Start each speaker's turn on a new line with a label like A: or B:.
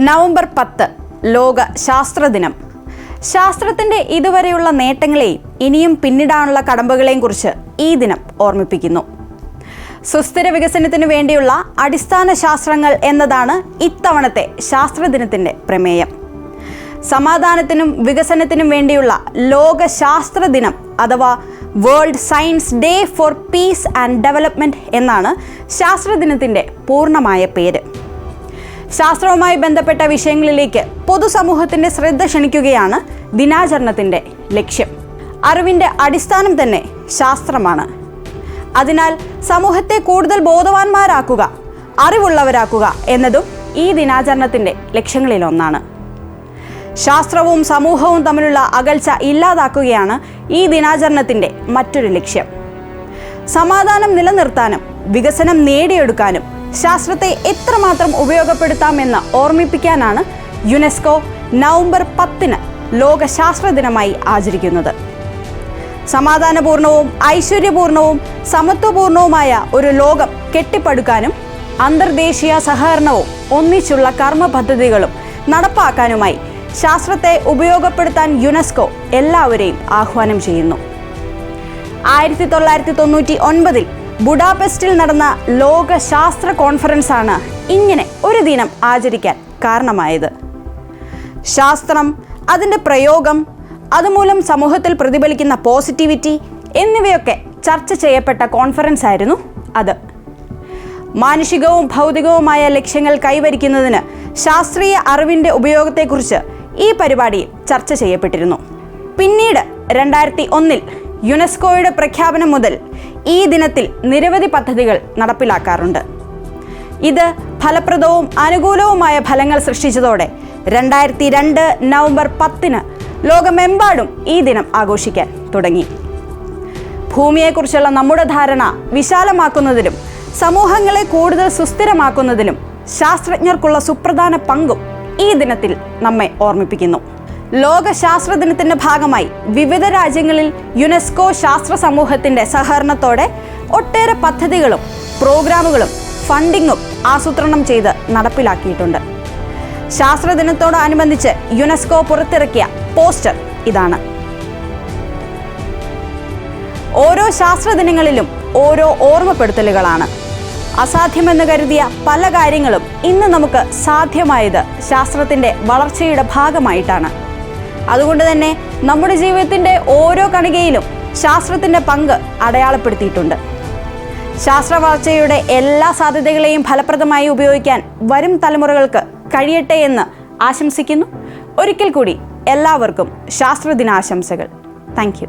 A: November 10 ലോക ശാസ്ത്രദിനം. ശാസ്ത്രത്തിൻ്റെ ഇതുവരെയുള്ള നേട്ടങ്ങളെയും ഇനിയും പിന്നിടാനുള്ള കടമ്പകളെയും കുറിച്ച് ഈ ദിനം ഓർമ്മിപ്പിക്കുന്നു. സുസ്ഥിര വികസനത്തിനു വേണ്ടിയുള്ള അടിസ്ഥാന ശാസ്ത്രങ്ങൾ എന്നതാണ് ഇത്തവണത്തെ ശാസ്ത്രദിനത്തിൻ്റെ പ്രമേയം. സമാധാനത്തിനും വികസനത്തിനും വേണ്ടിയുള്ള ലോക ശാസ്ത്ര ദിനം അഥവാ world science day for peace and development എന്നാണ് ശാസ്ത്രദിനത്തിൻ്റെ പൂർണ്ണമായ പേര്. ശാസ്ത്രവുമായി ബന്ധപ്പെട്ട വിഷയങ്ങളിലേക്ക് പൊതുസമൂഹത്തിൻ്റെ ശ്രദ്ധ ക്ഷണിക്കുകയാണ് ദിനാചരണത്തിൻ്റെ ലക്ഷ്യം. അറിവിൻ്റെ അടിസ്ഥാനം തന്നെ ശാസ്ത്രമാണ്. അതിനാൽ സമൂഹത്തെ കൂടുതൽ ബോധവാന്മാരാക്കുക, അറിവുള്ളവരാക്കുക എന്നതും ഈ ദിനാചരണത്തിൻ്റെ ലക്ഷ്യങ്ങളിലൊന്നാണ്. ശാസ്ത്രവും സമൂഹവും തമ്മിലുള്ള അകൽച്ച ഇല്ലാതാക്കുകയാണ് ഈ ദിനാചരണത്തിൻ്റെ മറ്റൊരു ലക്ഷ്യം. സമാധാനം നിലനിർത്താനും വികസനം നേടിയെടുക്കാനും ശാസ്ത്രത്തെ എത്രമാത്രം ഉപയോഗപ്പെടുത്താമെന്ന് ഓർമ്മിപ്പിക്കാനാണ് യുനെസ്കോ നവംബർ 10 ലോക ശാസ്ത്ര ദിനമായി ആചരിക്കുന്നത്. സമാധാനപൂർണവും ഐശ്വര്യപൂർണവും സമത്വപൂർണവുമായ ഒരു ലോകം കെട്ടിപ്പടുക്കാനും അന്തർദേശീയ സഹകരണവും ഒന്നിച്ചുള്ള കർമ്മ പദ്ധതികളും നടപ്പാക്കാനുമായി ശാസ്ത്രത്തെ ഉപയോഗപ്പെടുത്താൻ യുനെസ്കോ എല്ലാവരെയും ആഹ്വാനം ചെയ്യുന്നു. 1999 ബുഡാപെസ്റ്റിൽ നടന്ന ലോക ശാസ്ത്ര കോൺഫറൻസാണ് ഇങ്ങനെ ഒരു ദിനം ആചരിക്കാൻ കാരണമായത്. ശാസ്ത്രം, അതിൻ്റെ പ്രയോഗം, അതുമൂലം സമൂഹത്തിൽ പ്രതിഫലിക്കുന്ന പോസിറ്റിവിറ്റി എന്നിവയൊക്കെ ചർച്ച ചെയ്യപ്പെട്ട കോൺഫറൻസ് ആയിരുന്നു അത്. മാനുഷികവും ഭൗതികവുമായ ലക്ഷ്യങ്ങൾ കൈവരിക്കുന്നതിന് ശാസ്ത്രീയ അറിവിൻ്റെ ഉപയോഗത്തെക്കുറിച്ച് ഈ പരിപാടിയിൽ ചർച്ച ചെയ്യപ്പെട്ടിരുന്നു. പിന്നീട് 2001 യുനെസ്കോയുടെ പ്രഖ്യാപനം മുതൽ ഈ ദിനത്തിൽ നിരവധി പദ്ധതികൾ നടപ്പിലാക്കാറുണ്ട്. ഇത് ഫലപ്രദവും അനുകൂലവുമായ ഫലങ്ങൾ സൃഷ്ടിച്ചതോടെ 2002 നവംബർ 10 ലോകമെമ്പാടും ഈ ദിനം ആഘോഷിക്കാൻ തുടങ്ങി. ഭൂമിയെക്കുറിച്ചുള്ള നമ്മുടെ ധാരണ വിശാലമാക്കുന്നതിലും സമൂഹങ്ങളെ കൂടുതൽ സുസ്ഥിരമാക്കുന്നതിലും ശാസ്ത്രജ്ഞർക്കുള്ള സുപ്രധാന പങ്കും ഈ ദിനത്തിൽ നമ്മെ ഓർമ്മിപ്പിക്കുന്നു. ലോക ശാസ്ത്ര ദിനത്തിൻ്റെ ഭാഗമായി വിവിധ രാജ്യങ്ങളിൽ യുനെസ്കോ ശാസ്ത്ര സമൂഹത്തിൻ്റെ സഹകരണത്തോടെ ഒട്ടേറെ പദ്ധതികളും പ്രോഗ്രാമുകളും ഫണ്ടിങ്ങും ആസൂത്രണം ചെയ്ത് നടപ്പിലാക്കിയിട്ടുണ്ട്. ശാസ്ത്രദിനത്തോടനുബന്ധിച്ച് യുനെസ്കോ പുറത്തിറക്കിയ പോസ്റ്റർ ഇതാണ്. ഓരോ ശാസ്ത്രദിനങ്ങളിലും ഓരോ ഓർമ്മപ്പെടുത്തലുകളാണ്. അസാധ്യമെന്ന് കരുതിയ പല കാര്യങ്ങളും ഇന്ന് നമുക്ക് സാധ്യമായത് ശാസ്ത്രത്തിൻ്റെ വളർച്ചയുടെ ഭാഗമായിട്ടാണ്. അതുകൊണ്ട് തന്നെ നമ്മുടെ ജീവിതത്തിൻ്റെ ഓരോ കണികയിലും ശാസ്ത്രത്തിൻ്റെ പങ്ക് അടയാളപ്പെടുത്തിയിട്ടുണ്ട്. ശാസ്ത്ര വളർച്ചയുടെ എല്ലാ സാധ്യതകളെയും ഫലപ്രദമായി ഉപയോഗിക്കാൻ വരും തലമുറകൾക്ക് കഴിയട്ടെ എന്ന് ആശംസിക്കുന്നു. ഒരിക്കൽ കൂടി എല്ലാവർക്കും ശാസ്ത്രദിനാശംസകൾ. Thank you.